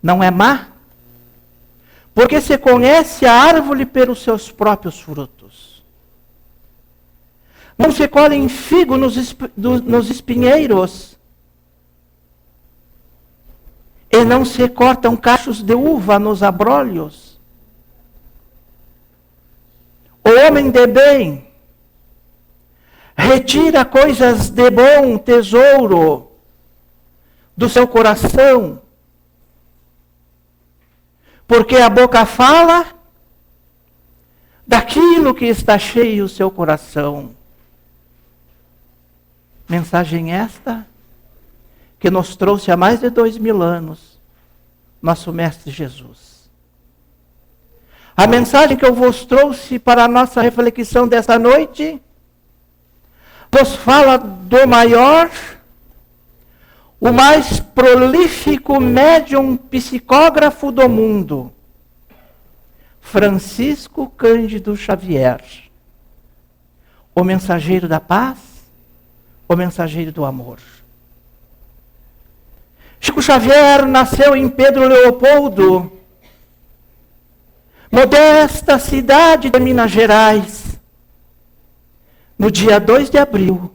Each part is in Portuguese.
não é má, porque se conhece a árvore pelos seus próprios frutos. Não se colhem figo nos espinheiros, e não se cortam cachos de uva nos abrolhos. O homem de bem retira coisas de bom tesouro do seu coração, porque a boca fala daquilo que está cheio o seu coração. Mensagem esta que nos trouxe há mais de 2000 anos nosso Mestre Jesus. A mensagem que eu vos trouxe para a nossa reflexão desta noite vos fala do maior, o mais prolífico médium psicógrafo do mundo, Francisco Cândido Xavier, o mensageiro da paz, o mensageiro do amor. Chico Xavier nasceu em Pedro Leopoldo, modesta cidade de Minas Gerais, no dia 2 de abril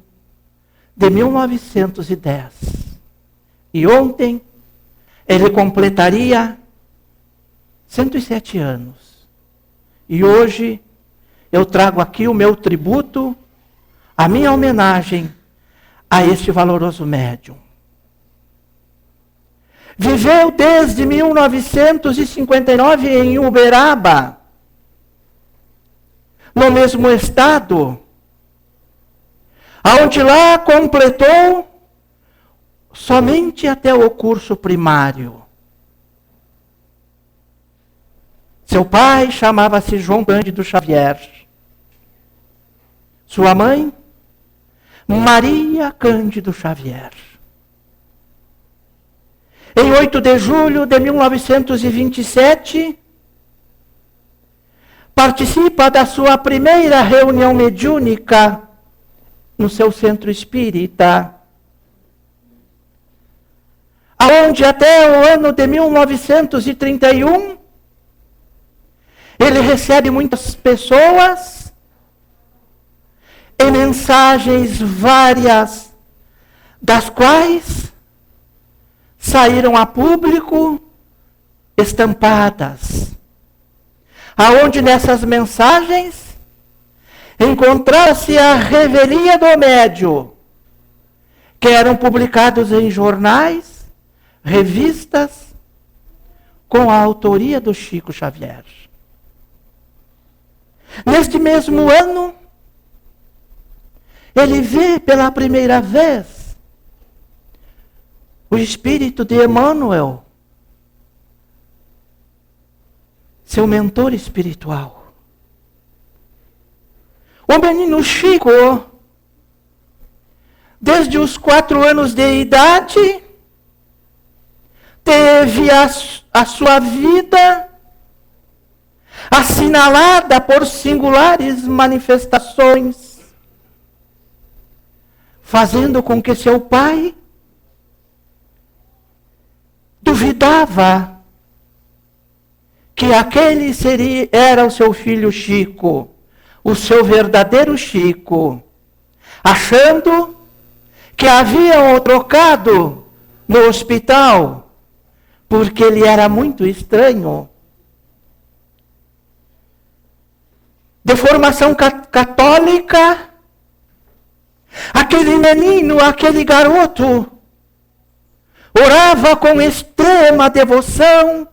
de 1910. E ontem ele completaria 107 anos. E hoje eu trago aqui o meu tributo, a minha homenagem a este valoroso médium. Viveu desde 1959 em Uberaba, no mesmo estado, aonde lá completou somente até o curso primário. Seu pai chamava-se João Cândido Xavier. Sua mãe, Maria Cândido Xavier. Em 8 de julho de 1927, participa da sua primeira reunião mediúnica no seu centro espírita, onde até o ano de 1931, ele recebe muitas pessoas e mensagens várias, das quais saíram a público estampadas, aonde nessas mensagens encontrava-se a revelia do médium, que eram publicados em jornais, revistas, com a autoria do Chico Xavier. Neste mesmo ano, ele vê pela primeira vez o espírito de Emmanuel, seu mentor espiritual. O menino Chico, desde os 4 anos de idade, teve a sua vida assinalada por singulares manifestações, fazendo com que seu pai duvidava que aquele era o seu filho Chico, o seu verdadeiro Chico, achando que haviam o trocado no hospital, porque ele era muito estranho. De formação católica, aquele menino, aquele garoto, orava com extrema devoção,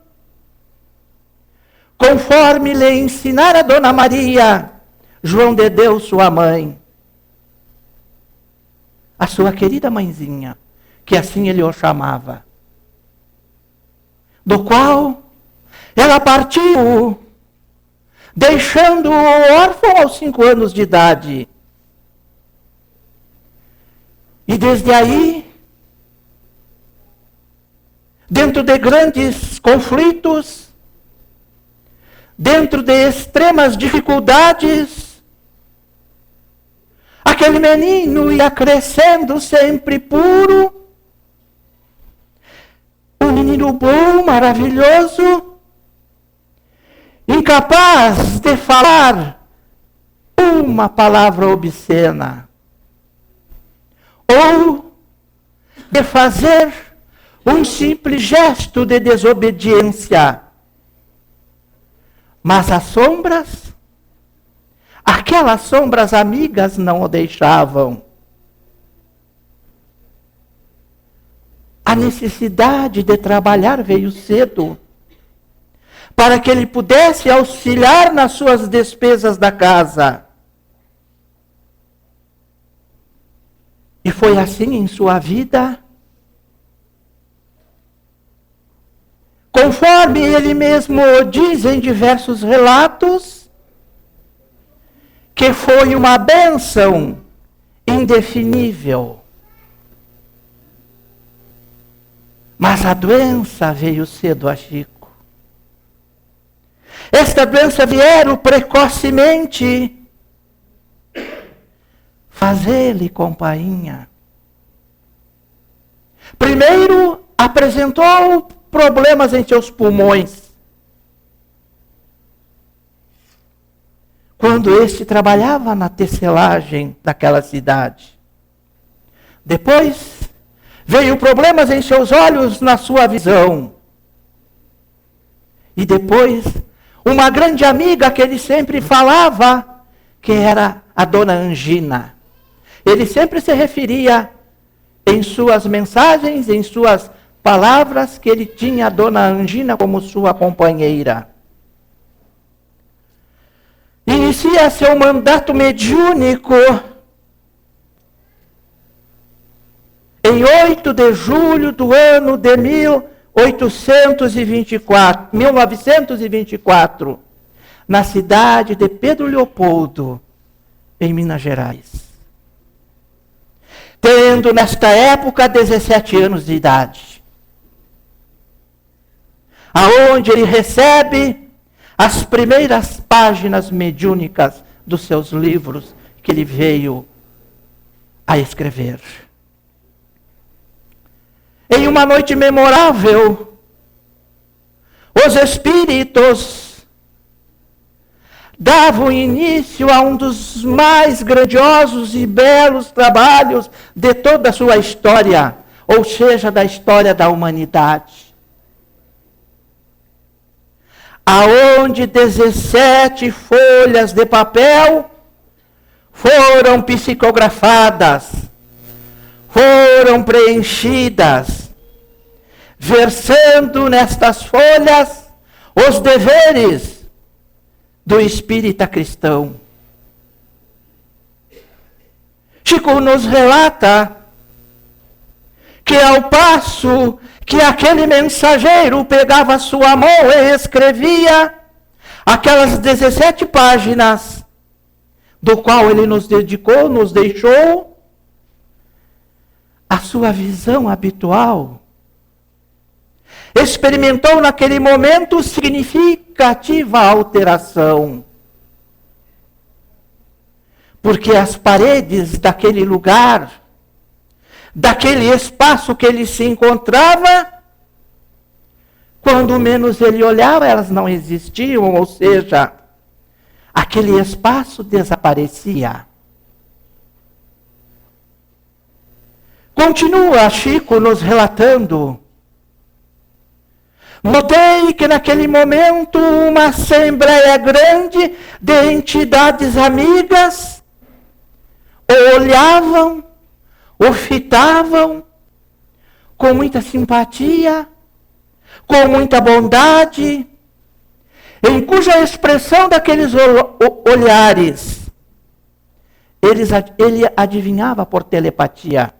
conforme lhe ensinara a Dona Maria, João de Deus, sua mãe. A sua querida mãezinha, que assim ele o chamava. Do qual ela partiu, deixando-o órfão aos 5 anos de idade. E desde aí, dentro de grandes conflitos, dentro de extremas dificuldades, aquele menino ia crescendo sempre puro, um menino bom, maravilhoso, incapaz de falar uma palavra obscena, ou de fazer um simples gesto de desobediência. Mas as sombras, aquelas sombras amigas não o deixavam. A necessidade de trabalhar veio cedo, para que ele pudesse auxiliar nas suas despesas da casa. E foi assim em sua vida, conforme ele mesmo diz em diversos relatos, que foi uma bênção indefinível. Mas a doença veio cedo a Chico. Esta doença vieram precocemente fazer-lhe companhia. Primeiro, apresentou problemas em seus pulmões. Quando este trabalhava na tecelagem daquela cidade. Depois, veio problemas em seus olhos, na sua visão. E depois, uma grande amiga que ele sempre falava, que era a dona Angina. Ele sempre se referia em suas mensagens, em suas palavras, que ele tinha a dona Angina como sua companheira. Inicia seu mandato mediúnico em 8 de julho do ano de 1924, na cidade de Pedro Leopoldo, em Minas Gerais. Tendo nesta época 17 anos de idade. Aonde ele recebe as primeiras páginas mediúnicas dos seus livros que ele veio a escrever. Em uma noite memorável, os espíritos davam início a um dos mais grandiosos e belos trabalhos de toda a sua história, ou seja, da história da humanidade. Aonde 17 folhas de papel foram psicografadas, foram preenchidas, versando nestas folhas os deveres do espírita cristão. Chico nos relata que ao passo que aquele mensageiro pegava sua mão e escrevia aquelas 17 páginas, do qual ele nos dedicou, nos deixou, a sua visão habitual experimentou naquele momento significativa alteração. Porque as paredes daquele lugar, daquele espaço que ele se encontrava, quando menos ele olhava, elas não existiam, ou seja, aquele espaço desaparecia. Continua Chico nos relatando. Notei que naquele momento uma assembleia grande de entidades amigas o olhavam, o fitavam com muita simpatia, com muita bondade, em cuja expressão daqueles olhares ele adivinhava por telepatia.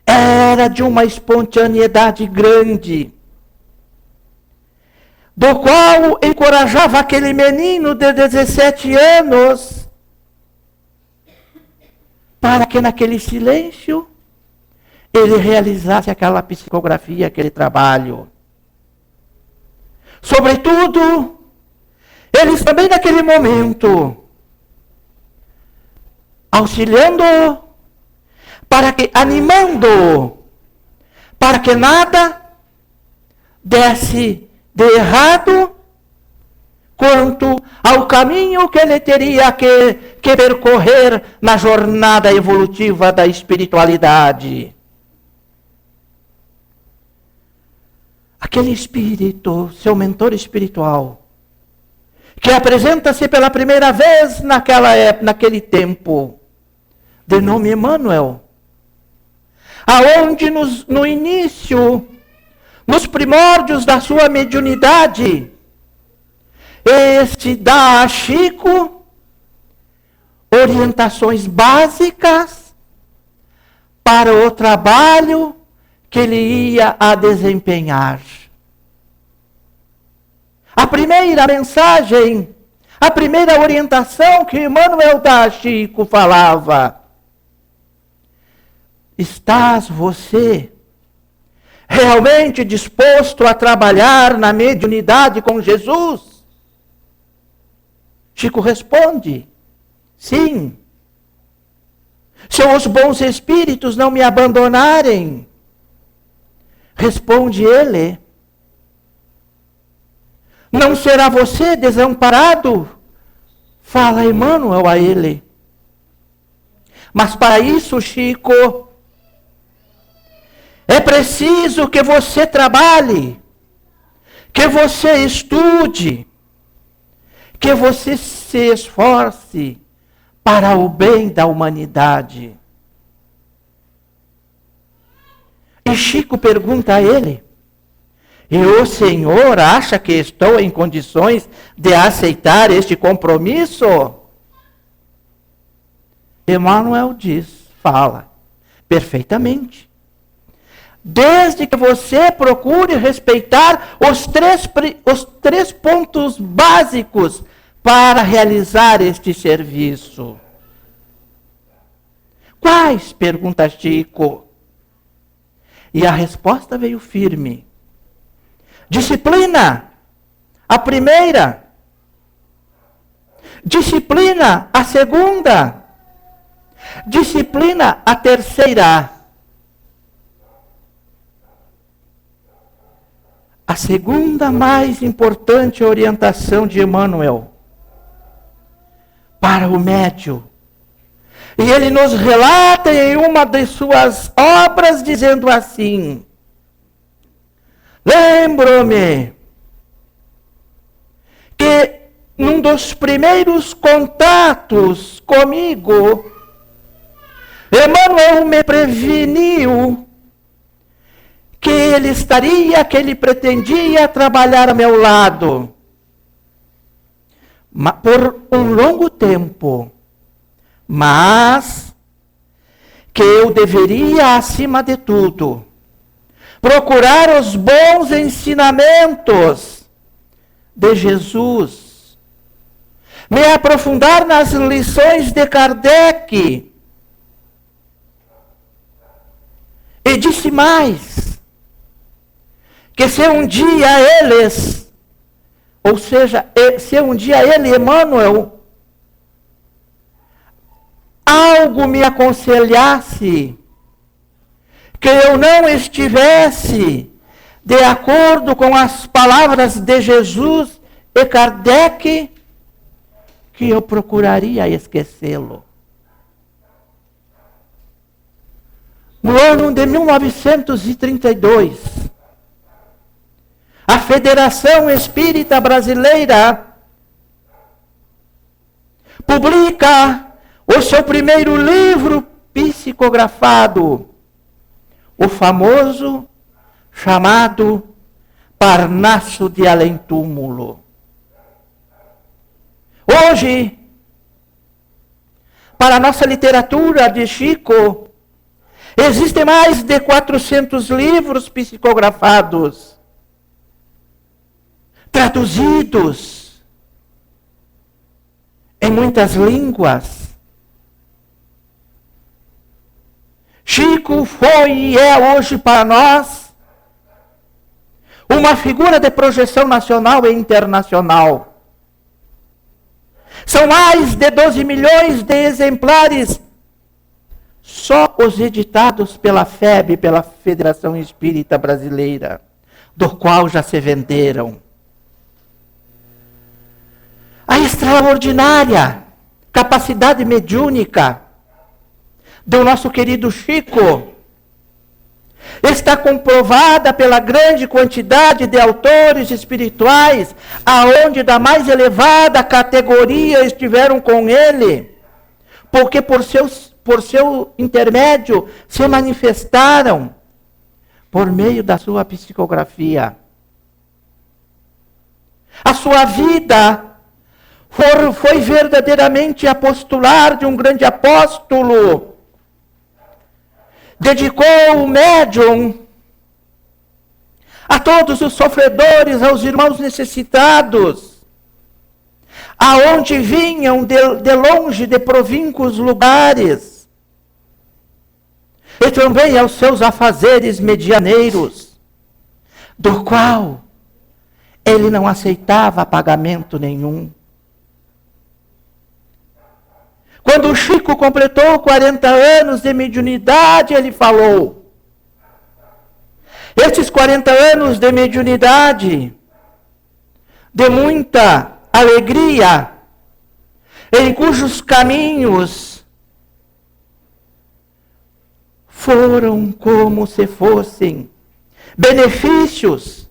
Era de uma espontaneidade grande, do qual encorajava aquele menino de 17 anos para que naquele silêncio ele realizasse aquela psicografia, aquele trabalho. Sobretudo, eles também naquele momento, auxiliando, para que, animando, para que nada desse de errado quanto ao caminho que ele teria que percorrer na jornada evolutiva da espiritualidade. Aquele espírito, seu mentor espiritual, que apresenta-se pela primeira vez naquela época, naquele tempo, de nome Emmanuel, aonde no início, nos primórdios da sua mediunidade, este dá a Chico orientações básicas para o trabalho que ele ia a desempenhar. A primeira mensagem, a primeira orientação que Emmanuel dá a Chico falava: estás você realmente disposto a trabalhar na mediunidade com Jesus? Chico responde: sim. Se os bons espíritos não me abandonarem, responde ele, não será você desamparado? Fala Emmanuel a ele. Mas para isso, Chico, é preciso que você trabalhe, que você estude, que você se esforce para o bem da humanidade. E Chico pergunta a ele: e o senhor acha que estou em condições de aceitar este compromisso? Emmanuel fala, perfeitamente. Desde que você procure respeitar os três pontos básicos para realizar este serviço. Quais? Pergunta Chico. E a resposta veio firme. Disciplina, a primeira. Disciplina, a segunda. Disciplina, a terceira. A segunda mais importante orientação de Emmanuel para o médium. E ele nos relata em uma de suas obras dizendo assim: lembro-me que num dos primeiros contatos comigo, Emmanuel me preveniu que ele pretendia trabalhar ao meu lado por um longo tempo, mas que eu deveria, acima de tudo, procurar os bons ensinamentos de Jesus, me aprofundar nas lições de Kardec, e disse mais, que se um dia eles, ou seja, se um dia ele, Emmanuel, algo me aconselhasse que eu não estivesse de acordo com as palavras de Jesus e Kardec, que eu procuraria esquecê-lo. No ano de 1932, a Federação Espírita Brasileira publica o seu primeiro livro psicografado, o famoso chamado Parnaso de Além-Túmulo. Hoje, para a nossa literatura de Chico, existem mais de 400 livros psicografados, traduzidos em muitas línguas. Chico foi e é hoje para nós uma figura de projeção nacional e internacional. São mais de 12 milhões de exemplares só os editados pela FEB, pela Federação Espírita Brasileira, do qual já se venderam. A extraordinária capacidade mediúnica do nosso querido Chico está comprovada pela grande quantidade de autores espirituais, aonde da mais elevada categoria estiveram com ele, porque por seu intermédio se manifestaram por meio da sua psicografia. A sua vida foi verdadeiramente apostolar de um grande apóstolo. Dedicou o médium a todos os sofredores, aos irmãos necessitados, aonde vinham de longe, de províncos lugares, e também aos seus afazeres medianeiros, do qual ele não aceitava pagamento nenhum. Quando o Chico completou 40 anos de mediunidade, ele falou: estes 40 anos de mediunidade, de muita alegria, em cujos caminhos foram como se fossem benefícios,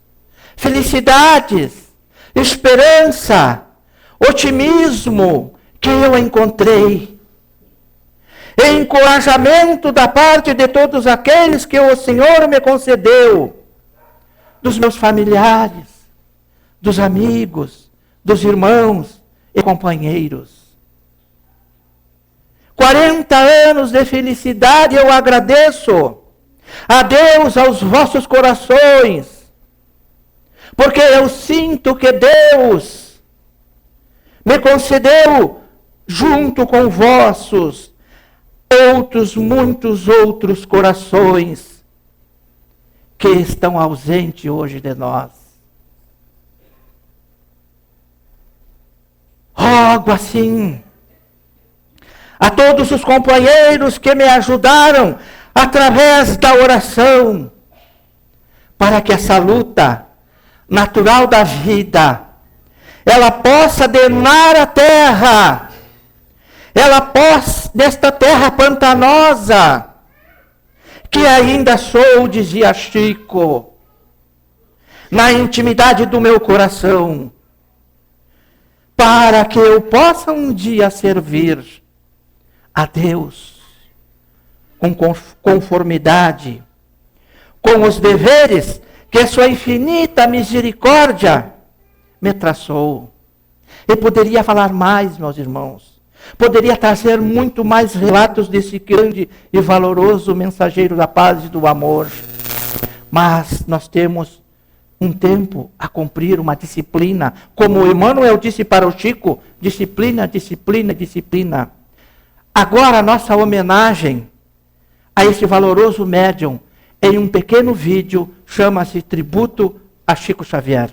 felicidades, esperança, otimismo, que eu encontrei, encorajamento da parte de todos aqueles que o Senhor me concedeu, dos meus familiares, dos amigos, dos irmãos e companheiros. 40 anos de felicidade eu agradeço a Deus, aos vossos corações, porque eu sinto que Deus me concedeu, junto com vossos, muitos outros corações que estão ausentes hoje de nós. Rogo assim a todos os companheiros que me ajudaram através da oração, para que essa luta natural da vida, ela possa drenar a terra, ela possa, nesta terra pantanosa, que ainda sou, dizia Chico, na intimidade do meu coração, para que eu possa um dia servir a Deus com conformidade, com os deveres que sua infinita misericórdia me traçou. Eu poderia falar mais, meus irmãos. Poderia trazer muito mais relatos desse grande e valoroso mensageiro da paz e do amor. Mas nós temos um tempo a cumprir, uma disciplina. Como Emmanuel disse para o Chico, disciplina, disciplina, disciplina. Agora a nossa homenagem a esse valoroso médium em um pequeno vídeo, chama-se Tributo a Chico Xavier.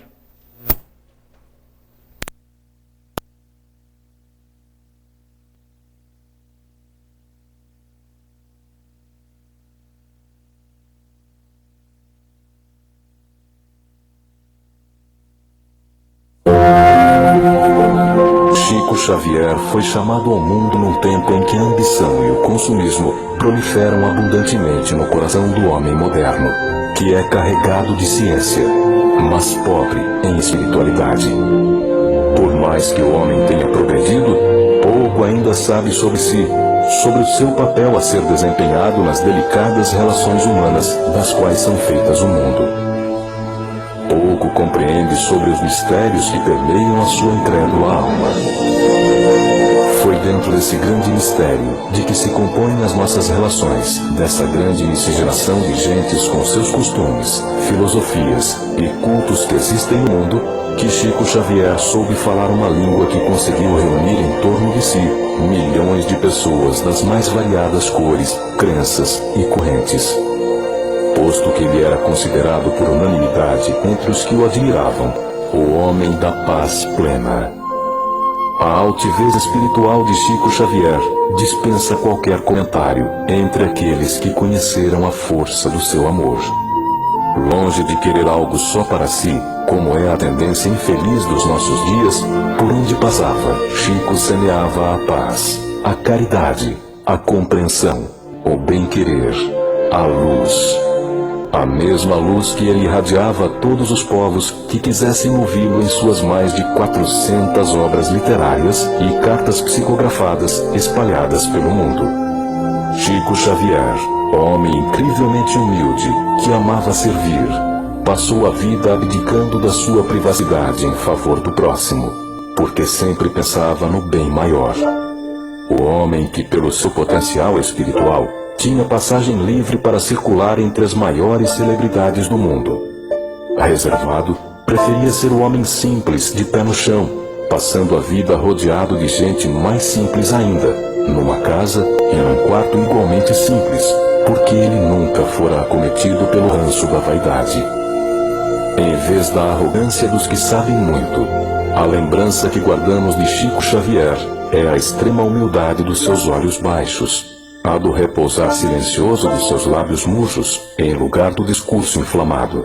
Chico Xavier foi chamado ao mundo num tempo em que a ambição e o consumismo proliferam abundantemente no coração do homem moderno, que é carregado de ciência, mas pobre em espiritualidade. Por mais que o homem tenha progredido, pouco ainda sabe sobre si, sobre o seu papel a ser desempenhado nas delicadas relações humanas das quais são feitas o mundo. Pouco compreende sobre os mistérios que permeiam a sua incrédula alma. Foi dentro desse grande mistério de que se compõem as nossas relações, dessa grande miscigenação de gentes com seus costumes, filosofias e cultos que existem no mundo, que Chico Xavier soube falar uma língua que conseguiu reunir em torno de si milhões de pessoas das mais variadas cores, crenças e correntes. Posto que ele era considerado por unanimidade entre os que o admiravam, o homem da paz plena. A altivez espiritual de Chico Xavier dispensa qualquer comentário entre aqueles que conheceram a força do seu amor. Longe de querer algo só para si, como é a tendência infeliz dos nossos dias, por onde passava, Chico semeava a paz, a caridade, a compreensão, o bem-querer, a luz. A mesma luz que ele irradiava a todos os povos que quisessem ouvi-lo em suas mais de 400 obras literárias e cartas psicografadas espalhadas pelo mundo. Chico Xavier, homem incrivelmente humilde, que amava servir, passou a vida abdicando da sua privacidade em favor do próximo, porque sempre pensava no bem maior. O homem que, pelo seu potencial espiritual, tinha passagem livre para circular entre as maiores celebridades do mundo. Reservado, preferia ser o homem simples, de pé no chão, passando a vida rodeado de gente mais simples ainda, numa casa e num quarto igualmente simples, porque ele nunca fora acometido pelo ranço da vaidade. Em vez da arrogância dos que sabem muito, a lembrança que guardamos de Chico Xavier é a extrema humildade dos seus olhos baixos, a do repousar silencioso dos seus lábios murchos, em lugar do discurso inflamado.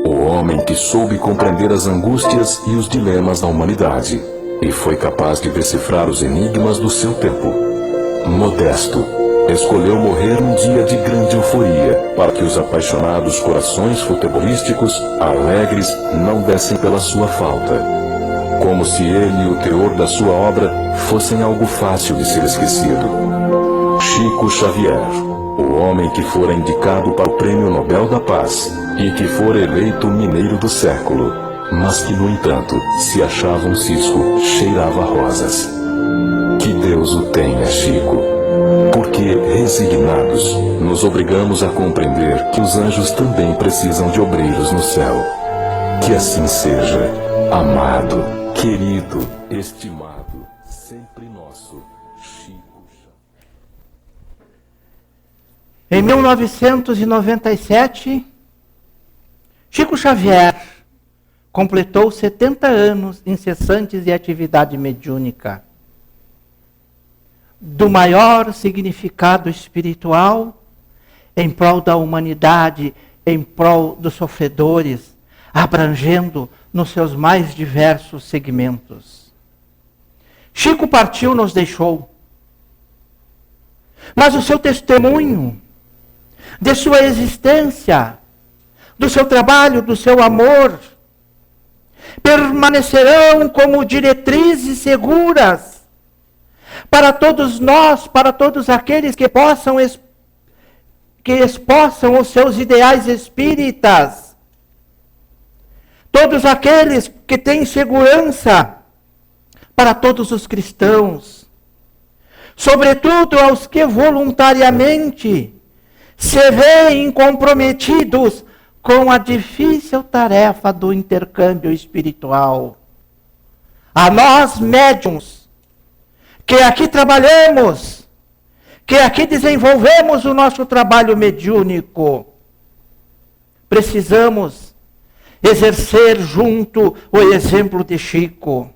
O homem que soube compreender as angústias e os dilemas da humanidade, e foi capaz de decifrar os enigmas do seu tempo. Modesto, escolheu morrer num dia de grande euforia, para que os apaixonados corações futebolísticos, alegres, não dessem pela sua falta. Como se ele e o teor da sua obra fossem algo fácil de ser esquecido. Chico Xavier, o homem que fora indicado para o Prêmio Nobel da Paz e que fora eleito mineiro do século, mas que, no entanto, se achava um cisco, cheirava rosas. Que Deus o tenha, Chico, porque, resignados, nos obrigamos a compreender que os anjos também precisam de obreiros no céu. Que assim seja, amado, querido, estimado, sempre nosso Chico. Em 1997, Chico Xavier completou 70 anos incessantes de atividade mediúnica, do maior significado espiritual em prol da humanidade, em prol dos sofredores, abrangendo nos seus mais diversos segmentos. Chico partiu, nos deixou, mas o seu testemunho de sua existência, do seu trabalho, do seu amor, permanecerão como diretrizes seguras para todos nós, para todos aqueles que expossam os seus ideais espíritas, todos aqueles que têm segurança para todos os cristãos, sobretudo aos que voluntariamente se veem comprometidos com a difícil tarefa do intercâmbio espiritual. A nós, médiuns, que aqui trabalhamos, que aqui desenvolvemos o nosso trabalho mediúnico, precisamos exercer junto o exemplo de Chico,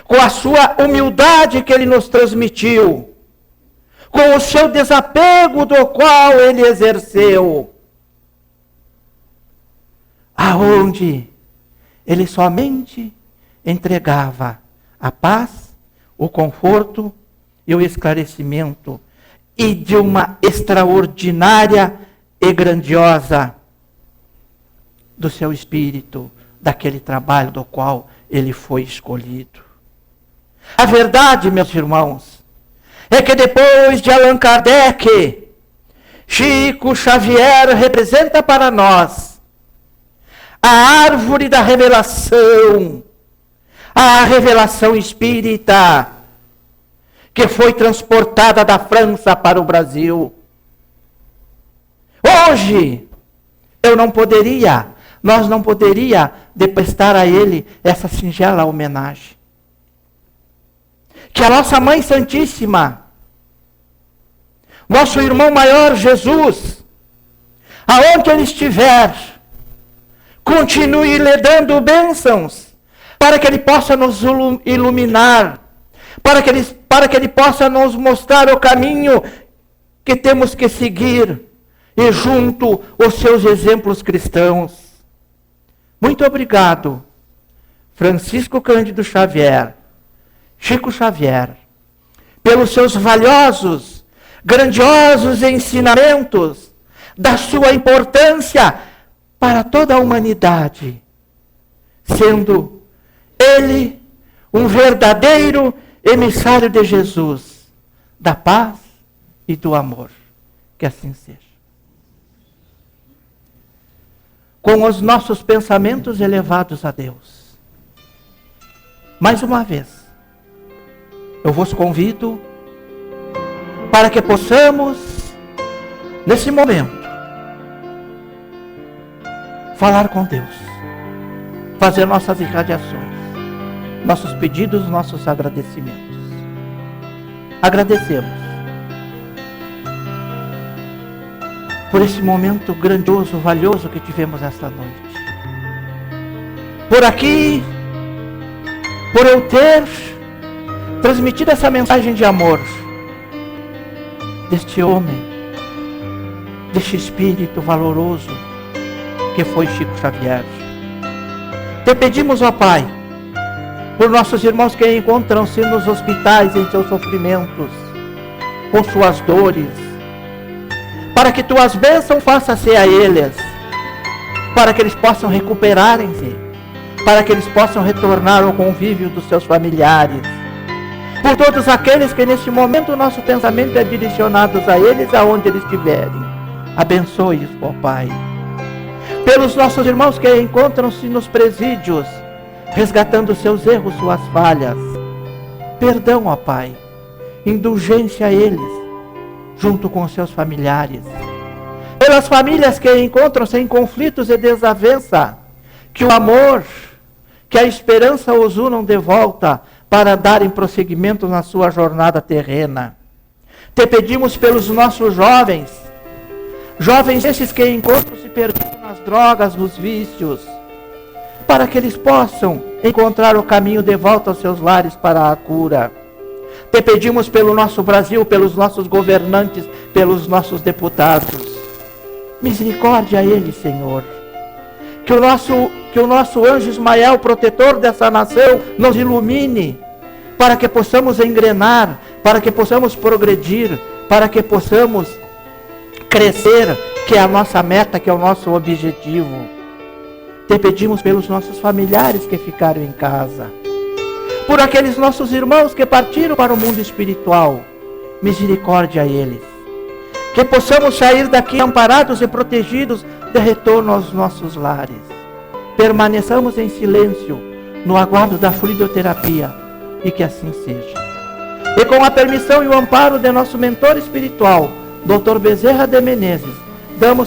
com a sua humildade que ele nos transmitiu, com o seu desapego do qual ele exerceu, aonde ele somente entregava a paz, o conforto e o esclarecimento, e de uma extraordinária e grandiosa do seu espírito, daquele trabalho do qual ele foi escolhido. A verdade, meus irmãos, é que depois de Allan Kardec, Chico Xavier representa para nós a árvore da revelação, a revelação espírita, que foi transportada da França para o Brasil. Hoje, nós não poderíamos prestar a ele essa singela homenagem. Que a nossa Mãe Santíssima, nosso irmão maior Jesus, aonde ele estiver, continue lhe dando bênçãos, para que Ele possa nos iluminar, para que Ele possa nos mostrar o caminho que temos que seguir, e junto os seus exemplos cristãos. Muito obrigado, Francisco Cândido Xavier, Chico Xavier, pelos seus valiosos, grandiosos ensinamentos, da sua importância para toda a humanidade, sendo Ele um verdadeiro emissário de Jesus, da paz e do amor. Que assim seja. Com os nossos pensamentos elevados a Deus, mais uma vez, eu vos convido para que possamos, nesse momento, falar com Deus, fazer nossas irradiações, nossos pedidos, nossos agradecimentos. Agradecemos por esse momento grandioso, valioso que tivemos esta noite. Por aqui, por eu ter transmitido essa mensagem de amor deste homem, deste espírito valoroso que foi Chico Xavier. Te pedimos, ó Pai, por nossos irmãos que encontram-se nos hospitais em seus sofrimentos, com suas dores, para que tuas bênçãos façam-se a eles, para que eles possam recuperarem-se, para que eles possam retornar ao convívio dos seus familiares. Por todos aqueles que neste momento o nosso pensamento é direcionado a eles, aonde eles estiverem. Abençoe-os, ó Pai. Pelos nossos irmãos que encontram-se nos presídios, resgatando seus erros, suas falhas. Perdão, ó Pai. Indulgência a eles, junto com seus familiares. Pelas famílias que encontram-se em conflitos e desavença, que o amor, que a esperança os unam de volta para darem prosseguimento na sua jornada terrena. Te pedimos pelos nossos jovens, jovens esses que encontram-se perdidos nas drogas, nos vícios, para que eles possam encontrar o caminho de volta aos seus lares para a cura. Te pedimos pelo nosso Brasil, pelos nossos governantes, pelos nossos deputados. Misericórdia a eles, Senhor. Que o nosso anjo Ismael, protetor dessa nação, nos ilumine, para que possamos engrenar, para que possamos progredir, para que possamos crescer, que é a nossa meta, que é o nosso objetivo. Te pedimos pelos nossos familiares que ficaram em casa, por aqueles nossos irmãos que partiram para o mundo espiritual. Misericórdia a eles. Que possamos sair daqui amparados e protegidos de retorno aos nossos lares. Permaneçamos em silêncio, no aguardo da fluidoterapia, e que assim seja. E com a permissão e o amparo de nosso mentor espiritual, Dr. Bezerra de Menezes, damos